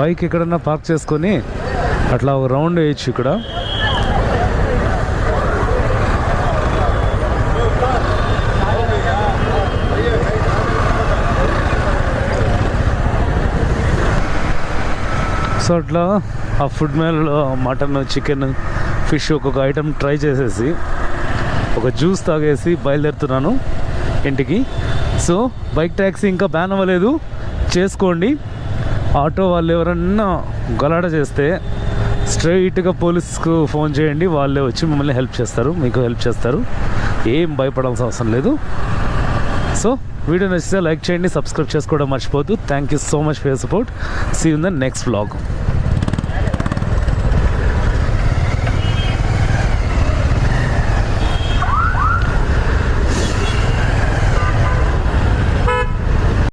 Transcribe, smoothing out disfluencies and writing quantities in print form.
Bike ఎక్కడన్నా park చేసుకొని అట్లా ఒక రౌండ్ వేయచ్చు ఇక్కడ. సో అట్లా ఆ ఫుడ్ మేళలో మటన్, చికెన్, ఫిష్ ఒక్కొక్క ఐటెం ట్రై చేసేసి ఒక జ్యూస్ తాగేసి బయలుదేరుతున్నాను ఇంటికి. సో బైక్ ట్యాక్సీ ఇంకా బ్యాన్ అవ్వలేదు, చేసుకోండి. ఆటో వాళ్ళు ఎవరన్నా గలాట చేస్తే స్ట్రైట్గా పోలీస్కు ఫోన్ చేయండి, వాళ్ళే వచ్చి మిమ్మల్ని హెల్ప్ చేస్తారు, మీకు హెల్ప్ చేస్తారు. ఏం భయపడాల్సిన అవసరం లేదు. సో వీడియో నచ్చితే లైక్ చేయండి, సబ్స్క్రైబ్ చేసుకోవడం మర్చిపోద్దు. Thank you so much for your support. See you in the next vlog.